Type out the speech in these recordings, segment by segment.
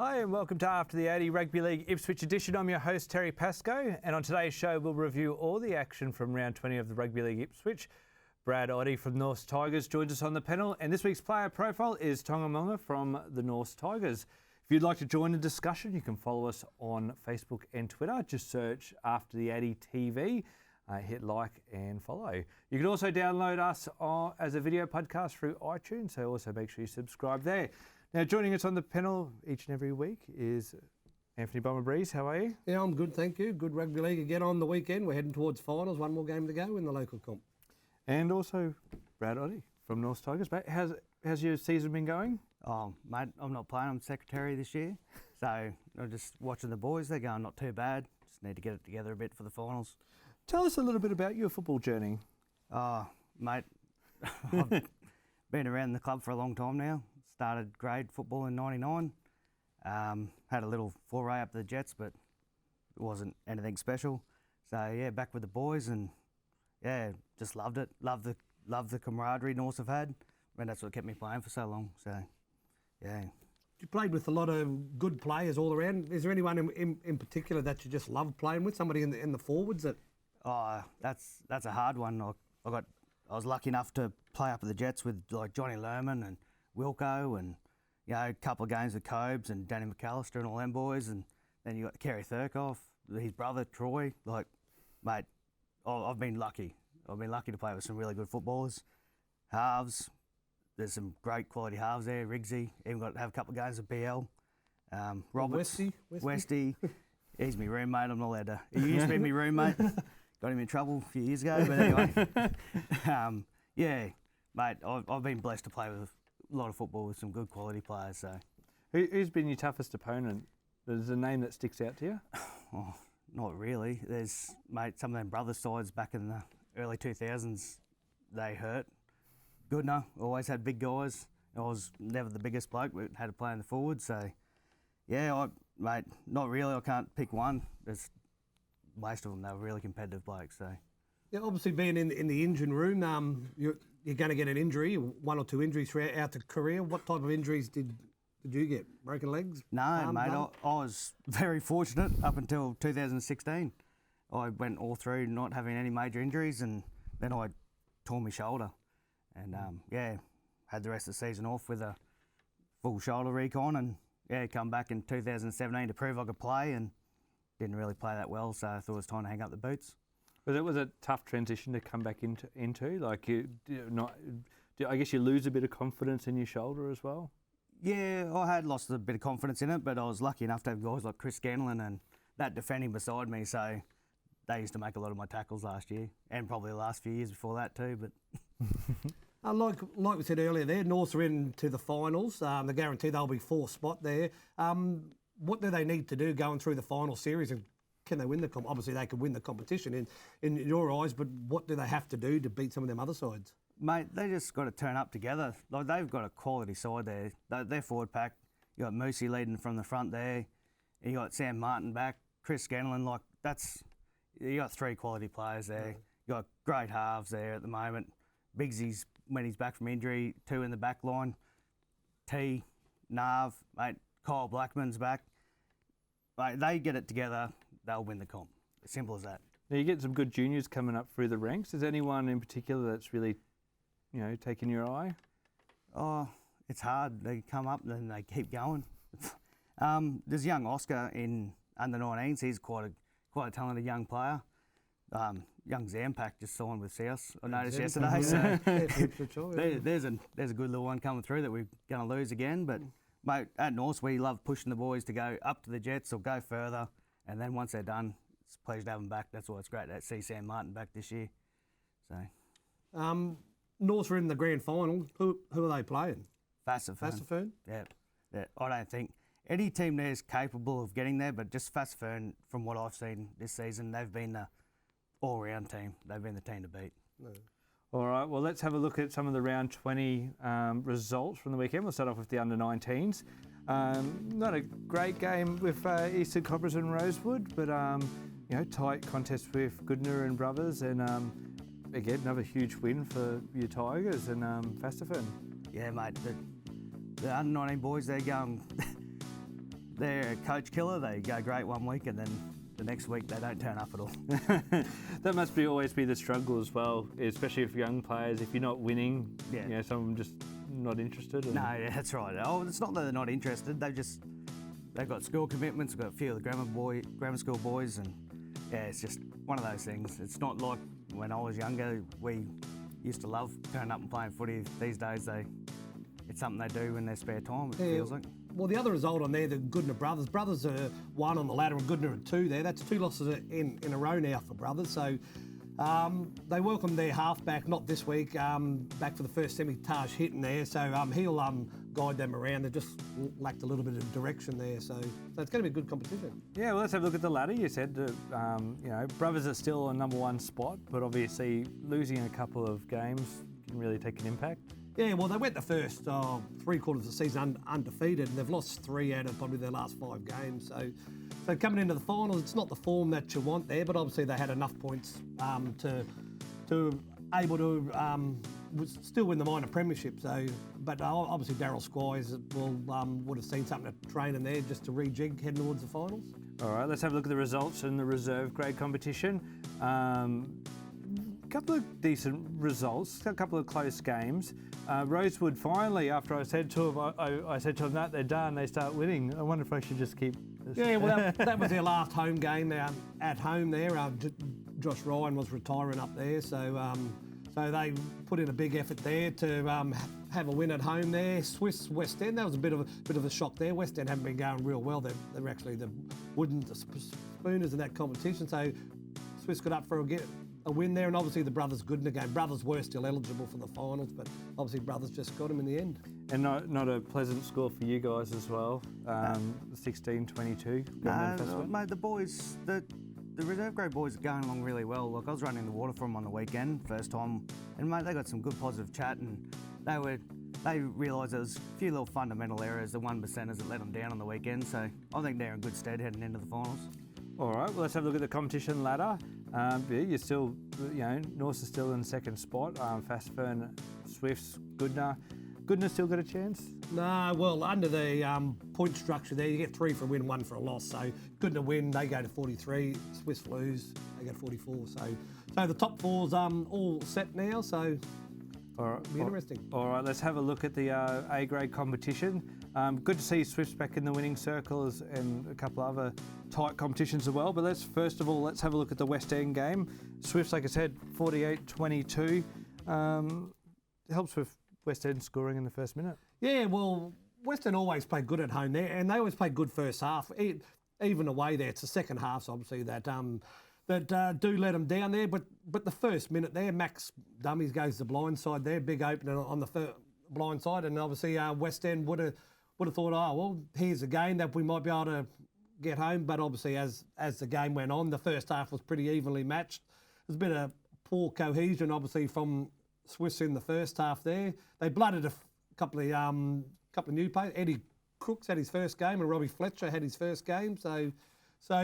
Hi and welcome to After the 80 Rugby League Ipswich edition. I'm your host Terry Pascoe, and on today's show we'll review all the action from round 20 of the Rugby League Ipswich. Brad Oddi from North Tigers joins us on the panel, and this week's player profile is Tonga Mounga from the North Tigers. If you'd like to join the discussion, you can follow us on Facebook and Twitter. Just search After the 80 TV, hit like and follow. You can also download us as a video podcast through iTunes, so also make sure you subscribe there. Now, joining us on the panel each and every week is Anthony Bomber-Breeze. How are you? Yeah, I'm good, thank you. Good rugby league again on the weekend. We're heading towards finals. One more game to go in the local comp. And also Brad Oddi from North Tigers. Mate, how's your season been going? Oh, mate, I'm not playing. I'm secretary this year. So I'm just watching the boys. They're going not too bad. Just need to get it together a bit for the finals. Tell us a little bit about your football journey. Oh, mate, I've been around the club for a long time now. Started grade football in '99. Had a little foray up to the Jets, but it wasn't anything special. So yeah, back with the boys, and yeah, just loved it. Loved the camaraderie North have had, and that's what kept me playing for so long. So yeah. You played with a lot of good players all around. Is there anyone in particular that you just love playing with? Somebody in the forwards that? Oh, that's a hard one. I was lucky enough to play up at the Jets with like Johnny Lerman and Wilco, and you know, a couple of games with Cobes and Danny McAllister and all them boys, and then you got Kerry Thurkoff, his brother Troy. Like, mate, I've been lucky. I've been lucky to play with some really good footballers. Halves, there's some great quality halves there. Riggsy, even got to have a couple of games with BL. Roberts, Westy. He's my roommate. I'm not allowed to. He used to be my roommate. Got him in trouble a few years ago, but anyway. Yeah, mate, I've been blessed to play with a lot of football with some good quality players. So, who's been your toughest opponent? There's a name that sticks out to you? Oh, not really. There's, mate, some of them brothers' sides back in the early 2000s, they hurt. Goodner always had big guys. I was never the biggest bloke, but had to play in the forward. So, yeah, mate, not really. I can't pick one. There's most of them, they were really competitive blokes. So, yeah, obviously being in the engine room, you're going to get an injury, one or two injuries throughout the career. What type of injuries did you get? Broken legs? No, mate, I was very fortunate up until 2016. I went all through not having any major injuries, and then I tore my shoulder. And, yeah, had the rest of the season off with a full shoulder recon, and, yeah, come back in 2017 to prove I could play, and didn't really play that well, so I thought it was time to hang up the boots. But it was a tough transition to come back into. Like, I guess you lose a bit of confidence in your shoulder as well. Yeah, I had lost a bit of confidence in it, but I was lucky enough to have guys like Chris Scanlon and that defending beside me. So they used to make a lot of my tackles last year, and probably the last few years before that too. But like we said earlier, there Norths are into the finals. They're guaranteed they'll be fourth spot there. What do they need to do going through the final series, and can they win the obviously they could win the competition in your eyes, but what do they have to do to beat some of them other sides? Mate, they just got to turn up together. Like, they've got a quality side there. Their forward pack, you got Moosey leading from the front there. You got Sam Martin back, Chris Scanlon. Like, you got three quality players there. You got great halves there at the moment. Biggsy's when he's back from injury, two in the back line. T, Nav, mate, Kyle Blackman's back. Mate, they get it together, they'll win the comp. As simple as that. Now, you get some good juniors coming up through the ranks. Is anyone in particular that's really, taking your eye? Oh, it's hard. They come up and then they keep going. There's young Oscar in under 19s. He's quite a talented young player. Young Zampak just signed with South, I noticed yesterday. So there's a good little one coming through that we're going to lose again. But mate, at North we love pushing the boys to go up to the Jets or go further, and then once they're done, it's a pleasure to have them back. That's why it's great to see Sam Martin back this year. So, North are in the grand final. Who are they playing? Fassifern. Yeah. I don't think any team there is capable of getting there, but just Fassifern, from what I've seen this season, they've been the all-round team. They've been the team to beat. No. All right, well, let's have a look at some of the round 20 results from the weekend. We'll start off with the under-19s. Not a great game with Eastern Cobras and Rosewood, but tight contest with Goodner and Brothers, and again, another huge win for your Tigers and Fassifern. Yeah, mate, the under-19 boys, they're going they're a coach killer. They go great one week and then the next week they don't turn up at all. That must always be the struggle as well, especially if young players, if you're not winning, Yeah. you know, some of them just not interested. And No, yeah, that's right. Oh, it's not that they're not interested. They've got school commitments. Got a few of the grammar school boys, and yeah, it's just one of those things. It's not like when I was younger. We used to love turning up and playing footy. These days, it's something they do in their spare time. It feels like. Well, the other result on there, the Goodner brothers. Brothers are 1 on the ladder and Goodner are 2 there. That's 2 losses in a row now for brothers. So they welcome their halfback, not this week, back for the first semi, Taj Hitton there. So he'll guide them around. They've just lacked a little bit of direction there. So it's going to be a good competition. yeah, well, let's have a look at the ladder. You said, you know, brothers are still on #1 spot, but obviously losing a couple of games can really take an impact. Yeah, well, they went the first 3 quarters of the season undefeated, and they've lost 3 out of probably their last 5 games. So coming into the finals, it's not the form that you want there, but obviously they had enough points to able to still win the minor premiership. So, but obviously Daryl Squires would have seen something to train in there just to rejig heading towards the finals. All right, let's have a look at the results in the reserve grade competition. Couple of decent results, a couple of close games. Rosewood finally, after I said to them, I said to them that they're done, they start winning. I wonder if I should just keep this. Yeah, well, that was their last home game at home there. Josh Ryan was retiring up there, so they put in a big effort there to have a win at home there. Swiss West End, that was a bit of a shock there. West End haven't been going real well. They're actually the spooners in that competition, so Swiss got up for a win there, and obviously the brothers good in the game. Brothers were still eligible for the finals, but obviously brothers just got them in the end. And not a pleasant score for you guys as well. 16-22. No, mate, the boys, the reserve grade boys are going along really well. Look, I was running the water for them on the weekend, first time, and mate, they got some good positive chat, and they realised there was a few little fundamental errors, the 1%ers that let them down on the weekend. So I think they're in good stead heading into the finals. All right, well, let's have a look at the competition ladder. Yeah, you're still, you know, Norse is still in second spot. Fastfern, Swifts, Goodner. Goodner still got a chance? No, well, under the point structure there, you get 3 for a win, 1 for a loss. So Goodner win, they go to 43. Swiss lose, they go to 44. So the top 4's all set now. So all right, it'll be interesting. All right, let's have a look at the A grade competition. Good to see Swifts back in the winning circles and a couple of other tight competitions as well. But let's first of all, let's have a look at the West End game. Swifts, like I said, 48-22. Helps with West End scoring in the first minute. Yeah, well, West End always play good at home there, and they always play good first half. Even away there, it's the second half, obviously, that do let them down there. But the first minute there, Max Dummies goes to the blind side there, big opener on the blind side, and obviously West End would have thought, oh, well, here's a game that we might be able to get home. But obviously, as the game went on, the first half was pretty evenly matched. There's a bit of poor cohesion, obviously, from Swiss in the first half there. They blooded a couple of new players. Eddie Crooks had his first game, and Robbie Fletcher had his first game. So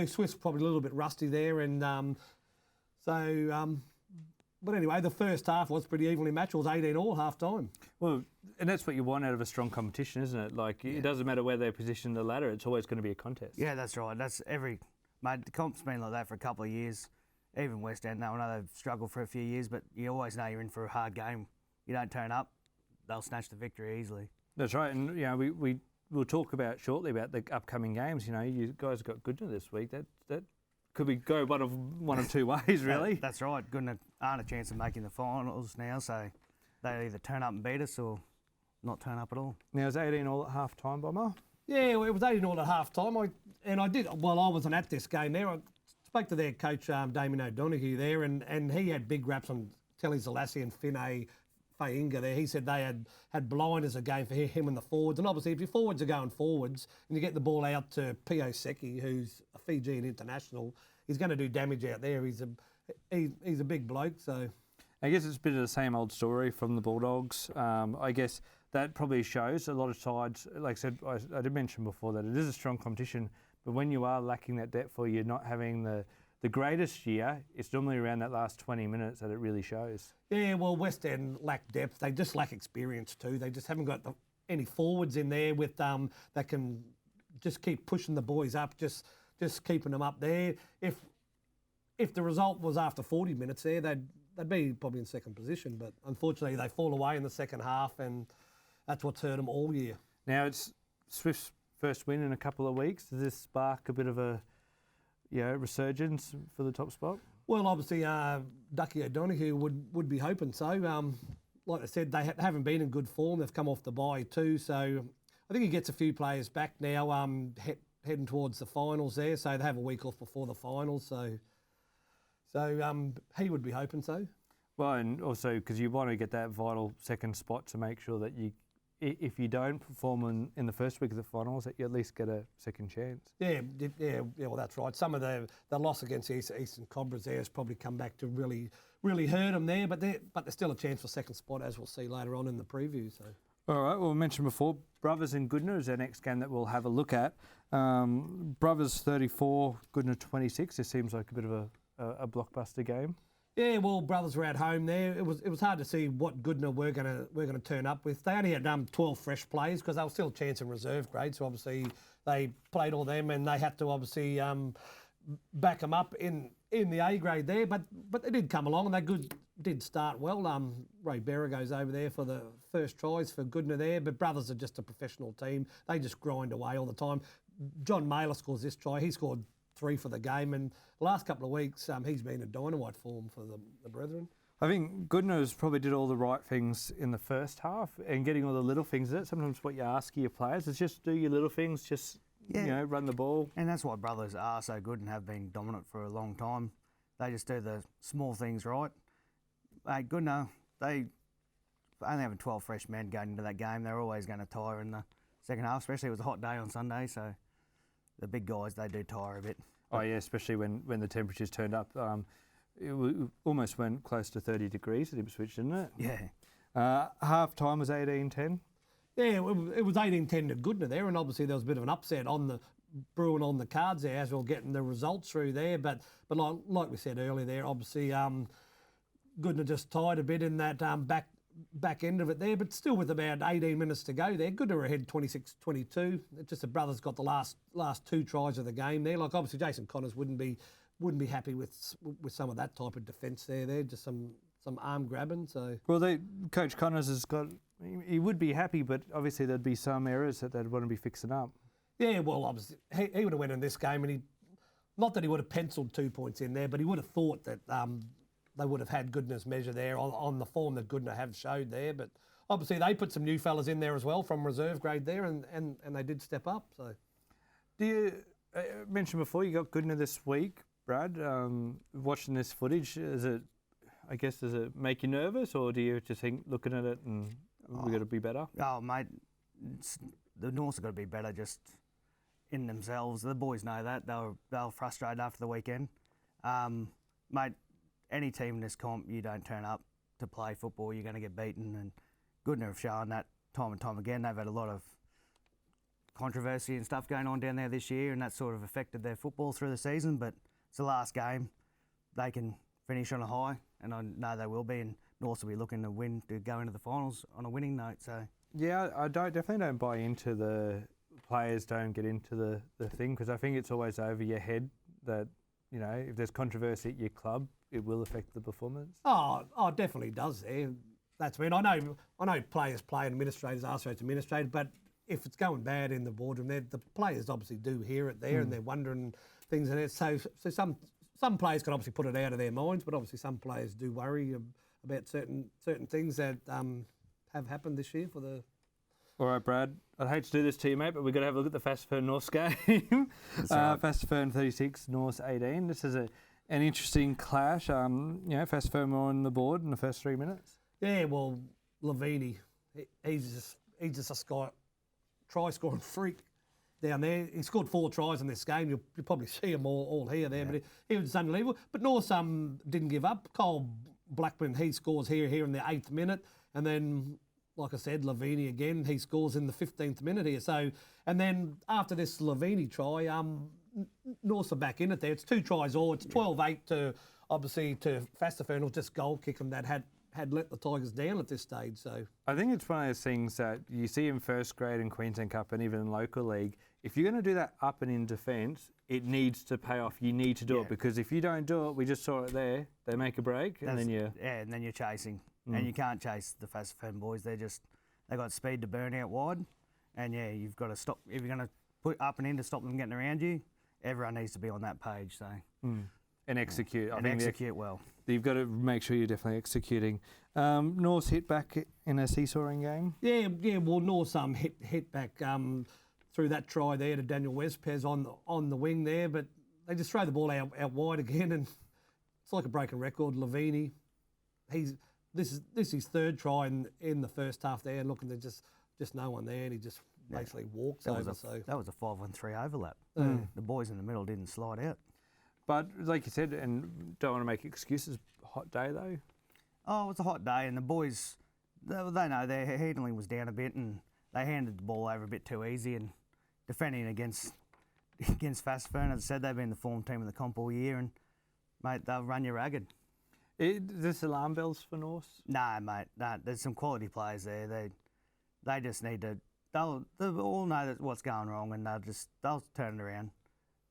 Swiss probably a little bit rusty there, and but anyway, the first half was pretty evenly matched. It was 18-all half time. Well, and that's what you want out of a strong competition, isn't it? Like, it doesn't matter where they position the ladder, it's always going to be a contest. Yeah, that's right. Mate, the comp's been like that for a couple of years. Even West End, I know they've struggled for a few years, but you always know you're in for a hard game. You don't turn up, they'll snatch the victory easily. That's right, and you know, we'll talk about shortly about the upcoming games. You know, you guys got Goodner this week. That could go one of two ways, really. That's right. Goodner aren't a chance of making the finals now, so they either turn up and beat us or not turn up at all. Now, is 18-all at half time, Bomber? Yeah, well, it was 18-all at half time. I wasn't at this game there. I spoke to their coach, Damien O'Donoghue there, and he had big raps on Telly Zalassi and Finay Fainga there. He said they had blind as a game for him and the forwards. And obviously, if your forwards are going forwards and you get the ball out to Pio Secchi, who's a Fijian international, he's going to do damage out there. He's a big bloke, so... I guess it's a bit of the same old story from the Bulldogs. I guess that probably shows a lot of sides. Like I said, I did mention before that it is a strong competition, but when you are lacking that depth or you're not having the greatest year, it's normally around that last 20 minutes that it really shows. Yeah, well, West End lack depth. They just lack experience too. They just haven't got any forwards in there with that can just keep pushing the boys up, just keeping them up there. If the result was after 40 minutes there, they'd be probably in second position. But unfortunately, they fall away in the second half, and that's what's hurt them all year. Now it's Swift's first win in a couple of weeks. Does this spark a bit of a resurgence for the top spot? Well, obviously, Ducky O'Donoghue would be hoping so. Like I said, they haven't been in good form. They've come off the bye too, so I think he gets a few players back now, heading towards the finals there. So they have a week off before the finals, so he would be hoping so. Well, and also because you want to get that vital second spot to make sure that if you don't perform in the first week of the finals, that you at least get a second chance. Yeah, well, that's right. Some of the loss against the Eastern Cobras there has probably come back to really hurt them there, but there's still a chance for second spot, as we'll see later on in the preview. So. All right, well, we mentioned before, Brothers and Goodna is our next game that we'll have a look at. Brothers 34, Goodna 26. This seems like a bit of a blockbuster game. Yeah, well, Brothers were at home there. It was hard to see what Goodna were gonna turn up with. They only had 12 fresh players because they were still a chance in reserve grade. So obviously they played all them, and they had to obviously back them up in the A grade there. But they did come along, and they did start well. Ray Berra goes over there for the first tries for Goodna there. But Brothers are just a professional team. They just grind away all the time. John Mailer scores this try. He scored 3 for the game, and the last couple of weeks he's been in dynamite form for the Brethren. I think Goodna's probably did all the right things in the first half, and getting all the little things. That's sometimes what you ask your players is just do your little things, just run the ball. And that's why Brothers are so good and have been dominant for a long time. They just do the small things right. Goodna, they only having 12 fresh men going into that game. They're always going to tire in the second half, especially it was a hot day on Sunday, so the big guys, they do tire a bit. Oh yeah, especially when the temperatures turned up. It almost went close to 30 degrees at Ipswich, didn't it? Yeah. Half time was 18-10. Yeah, it was 18-10 to Goodna there, and obviously there was a bit of an upset on the brewing on the cards there as we were getting the results through there. But like we said earlier there, obviously Goodna just tied a bit in that back end of it there, but still with about 18 minutes to go there. Goodna were ahead 26-22. It's just the Brothers got the last 2 tries of the game there. Like obviously Jason Connors wouldn't be happy with some of that type of defence there. Just some arm grabbing. So well, Coach Connors has got. He would be happy, but obviously there'd be some errors that they'd want to be fixing up. Yeah, well, obviously he would have went in this game, and not that he would have penciled 2 points in there, but he would have thought that they would have had Goodna's measure there on the form that Goodna have showed there. But obviously they put some new fellas in there as well from reserve grade there, and they did step up. So, do you mentioned before you got Goodna this week, Brad? Watching this footage, does it make you nervous, or do you just think looking at it and we got to be better? Oh mate, the Norths have got to be better just in themselves. The boys know that. They were frustrated after the weekend, mate. Any team in this comp, you don't turn up to play football, you're going to get beaten. And Goodna have shown that time and time again. They've had a lot of controversy and stuff going on down there this year, and that sort of affected their football through the season. But it's the last game. They can finish on a high, and I know they will be. And North will be looking to win to go into the finals on a winning note. So yeah, I definitely don't buy into the players don't get into the thing, because I think it's always over your head that, you know, if there's controversy at your club, it will affect the performance. Oh, it definitely does there. That's I know players play and administrators are so it's administrated, but if it's going bad in the boardroom, the players obviously do hear it there and they're wondering things in it. So some players can obviously put it out of their minds, but obviously some players do worry about certain things that have happened this year for the. All right, Brad, I'd hate to do this to you, mate, but we've got to have a look at the Fastfern Norths game. Fastfern 36, Norths 18. This is an interesting clash. Fastfern were on the board in the first 3 minutes. Yeah, well, Lavini, he's just a try-scoring freak down there. He scored 4 tries in this game. You'll probably see them all here there, but he was unbelievable. But Norths didn't give up. Cole Blackman, he scores here in the 8th minute, and then, like I said, Lavini again, he scores in the 15th minute here. So, and then after this Lavini try, Norths are back in it there. It's 2 tries all. It's 12-8 to Fastfern. It was just goal kicking that had let the Tigers down at this stage. So I think it's one of those things that you see in first grade and Queensland Cup and even in local league. if you're going to do that up and in defence, it needs to pay off. You need to do it, because if you don't do it, we just saw it there. They make a break, and then and then you're chasing, and you can't chase the Pascoe boys. They got speed to burn out wide, and you've got to stop if you're going to put up and in to stop them getting around you. Everyone needs to be on that page. So and execute. And execute well. You've got to make sure you're definitely executing. North's hit back in a seesawing game. Yeah. Well, North's hit back through that try there to Daniel Westpez on the wing there, but they just throw the ball out wide again, and it's like a broken record. Lavini, this is his third try in the first half there, and looking, there's just no one there, and he just basically walks over. That was a 5-on-3 overlap. The boys in the middle didn't slide out. But like you said, and don't want to make excuses, hot day though. Oh, it's a hot day, and the boys, they know their handling was down a bit, and they handed the ball over a bit too easy, and defending against Pascoe, as I said, they've been the form team of the comp all year, and mate, they'll run you ragged. Is this alarm bells for North? No, mate. No, there's some quality players there. They just need to. They'll all know what's going wrong, and they'll turn it around.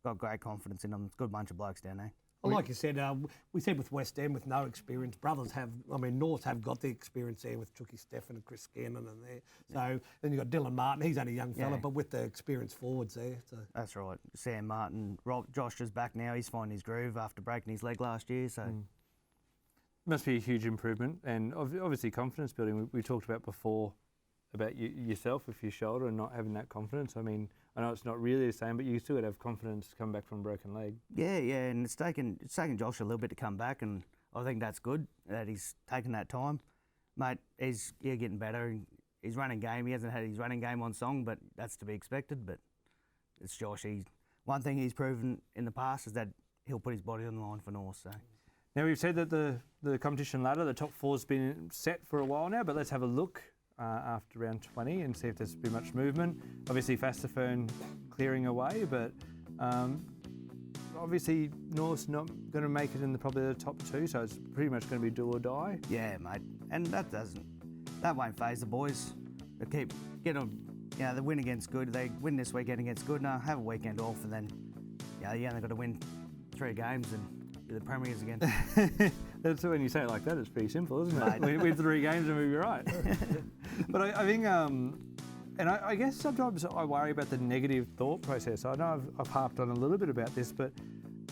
Got great confidence in them. It's a good bunch of blokes down there. Well, like you said, we said with West End, with no experience, North have got the experience there with Chucky Stefan and Chris Scanlon and there. So then you've got Dylan Martin, he's only a young fella, but with the experienced forwards there. So. That's right. Sam Martin, Josh is back now. He's finding his groove after breaking his leg last year. So must be a huge improvement, and obviously confidence building. We talked about before about yourself with your shoulder and not having that confidence. I mean, I know it's not really the same, but you still got to have confidence to come back from a broken leg. Yeah, and it's taken Josh a little bit to come back, and I think that's good that he's taken that time. Mate, he's getting better. His running game, he hasn't had his running game on song, but that's to be expected. But it's Josh. One thing he's proven in the past is that he'll put his body on the line for North. So. Now, we've said that the competition ladder, the top four's been set for a while now, but let's have a look after round 20 and see if there's been much movement. Obviously, Fastafern clearing away, but obviously North's not going to make it in probably the top two, so it's pretty much going to be do or die. Yeah, mate, and that won't faze the boys. They they win against Good. They win this weekend against Good. Now have a weekend off, and then you only got to win 3 games and you're the premiers again. That's when you say it like that, it's pretty simple, isn't it? Win 3 games and we'll be right. But I think, and I guess sometimes I worry about the negative thought process. I know I've harped on a little bit about this, but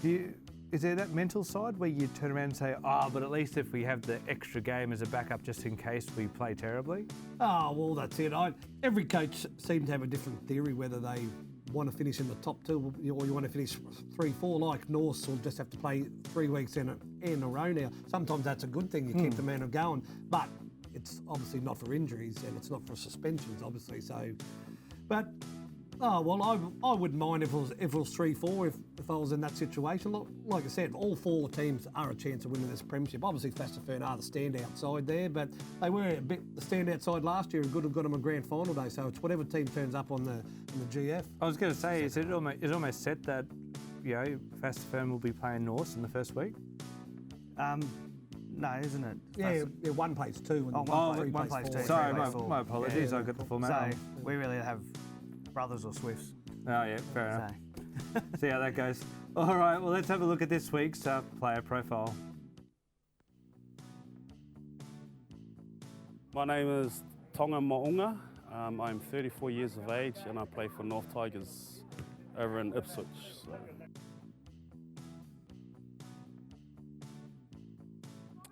is there that mental side where you turn around and say, but at least if we have the extra game as a backup just in case we play terribly? Oh, well, that's it. Every coach seems to have a different theory, whether they want to finish in the top 2 or you want to finish 3-4, like North will just have to play 3 weeks in a row now. Sometimes that's a good thing, you keep the momentum going, but it's obviously not for injuries and it's not for suspensions, obviously. So, but I wouldn't mind if it was 3-4 if I was in that situation. Like I said, all 4 teams are a chance of winning this premiership. Obviously, Fastafern are the standout side there, but they were a bit the standout side last year and Good have got them a grand final day. So it's whatever team turns up on the GF. I was going to say, is it almost set that Fastafern will be playing North in the first week? No, isn't it? Yeah, 1 plays 2. And one plays 2. Sorry, my apologies. I got the format. So we really have brothers or Swifts. Oh yeah, fair enough. See how that goes. All right, well, let's have a look at this week's player profile. My name is Tonga Mounga. I'm 34 years of age and I play for North Tigers over in Ipswich. So.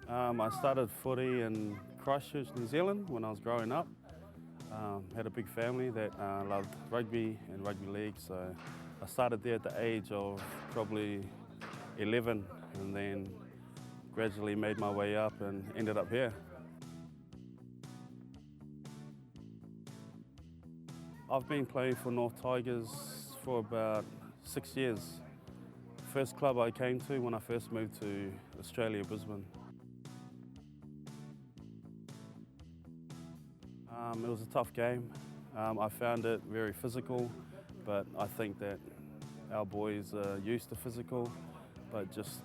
I started footy in Christchurch, New Zealand when I was growing up. Had a big family that loved rugby and rugby league, so I started there at the age of probably 11 and then gradually made my way up and ended up here. I've been playing for North Tigers for about 6 years. First club I came to when I first moved to Australia, Brisbane. It was a tough game. I found it very physical, but I think that our boys are used to physical, but just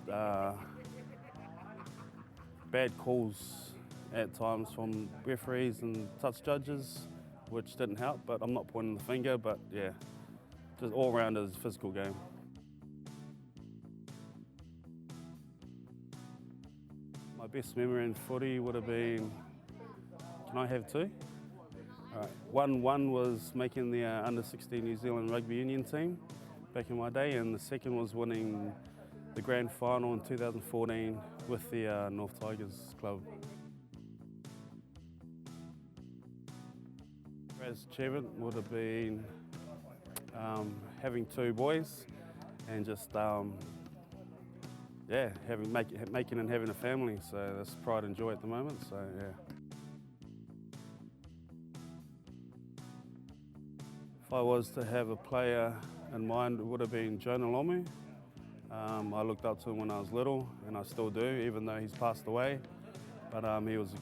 bad calls at times from referees and touch judges, which didn't help, but I'm not pointing the finger, but yeah, just all-rounders physical game. My best memory in footy would have been, can I have two? All right. One was making the under-16 New Zealand rugby union team back in my day, and the second was winning the grand final in 2014 with the North Tigers club. As achievement would have been having two boys and just making and having a family. So that's pride and joy at the moment. So yeah. If I was to have a player in mind, it would have been Jonah Lomu. I looked up to him when I was little, and I still do, even though he's passed away. But he was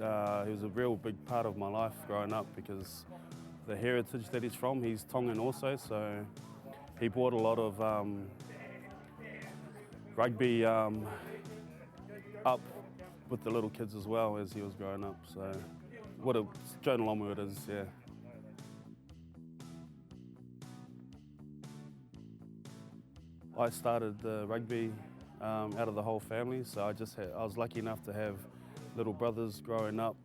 a real big part of my life growing up, because the heritage that he's from, he's Tongan also, so he brought a lot of rugby up with the little kids as well as he was growing up. So what a Jonah Lomu it is, yeah. I started the rugby out of the whole family, so I was lucky enough to have little brothers growing up,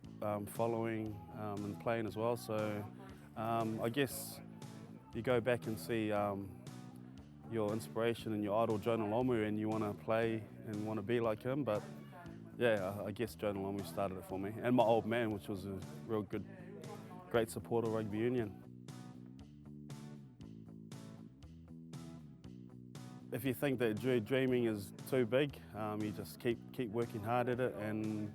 following and playing as well. So I guess you go back and see your inspiration and your idol Jonah Lomu, and you want to play and want to be like him. But yeah, I guess Jonah Lomu started it for me, and my old man, which was a real great supporter of rugby union. If you think that dreaming is too big, you just keep working hard at it and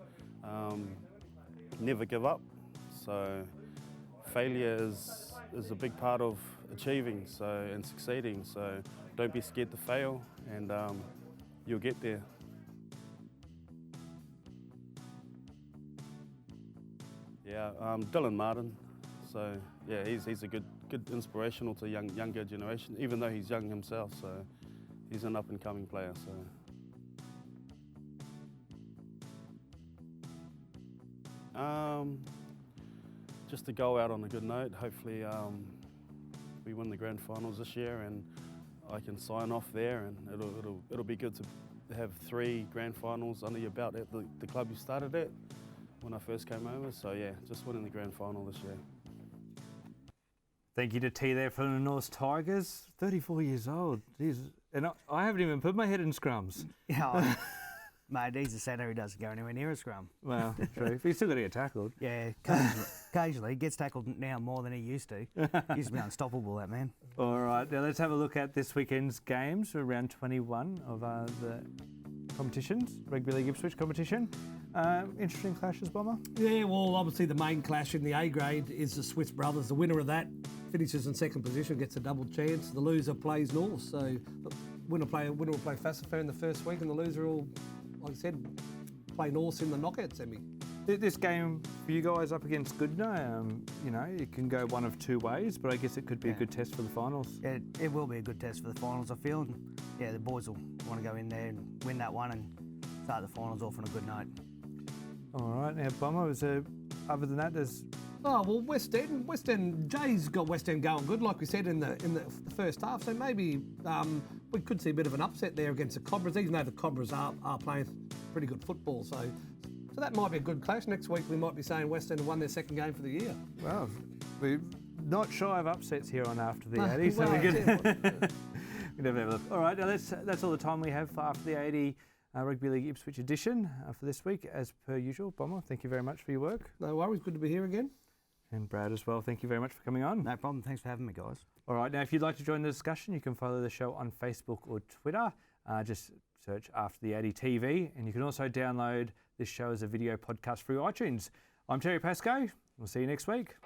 never give up. So failure is a big part of achieving and succeeding. So don't be scared to fail, and you'll get there. Yeah, Dylan Martin. So yeah, he's a good inspirational to younger generation, even though he's young himself. So he's an up-and-coming player. So. Just to go out on a good note. Hopefully we win the grand finals this year, and I can sign off there, and it'll be good to have 3 grand finals under your belt at the club you started at when I first came over. So yeah, just winning the grand final this year. Thank you to T there for the North Tigers. 34 years old. Jeez. And I haven't even put my head in scrums. Yeah, mate, he's a centre who doesn't go anywhere near a scrum. Well, true. But he's still got to get tackled. Yeah, occasionally. He gets tackled now more than he used to. He used to be unstoppable, that man. All right, now let's have a look at this weekend's games for round 21 of the competitions, Rugby League Ipswich competition. Interesting clashes, Bomber? Yeah, well, obviously the main clash in the A grade is the Swiss brothers. The winner of that finishes in second position, gets a double chance. The loser plays North, so winner will play Pascoe in the first week, and the loser will, like I said, play North in the knockout semi. This game for you guys up against Goodna, you know, it can go one of 2 ways, but I guess it could be a good test for the finals. Yeah, it will be a good test for the finals, I feel. And yeah, the boys will want to go in there and win that one and start the finals off on a good note. All right, now Bomber, other than that, there's... Oh, well, West End, Jay's got West End going good, like we said in the first half, so maybe we could see a bit of an upset there against the Cobras, even though the Cobras are playing pretty good football, so that might be a good clash. Next week we might be saying West End have won their second game for the year. Well, we're not shy of upsets here on After the 80, so well, we never have a look. All right, now that's all the time we have for After the 80 Rugby League Ipswich edition for this week. As per usual, Bomber, thank you very much for your work. No worries, good to be here again. And Brad as well, thank you very much for coming on. No problem, thanks for having me, guys. All right, now if you'd like to join the discussion, you can follow the show on Facebook or Twitter. Just search After the 80 TV, and you can also download this show as a video podcast through iTunes. I'm Terry Pascoe. We'll see you next week.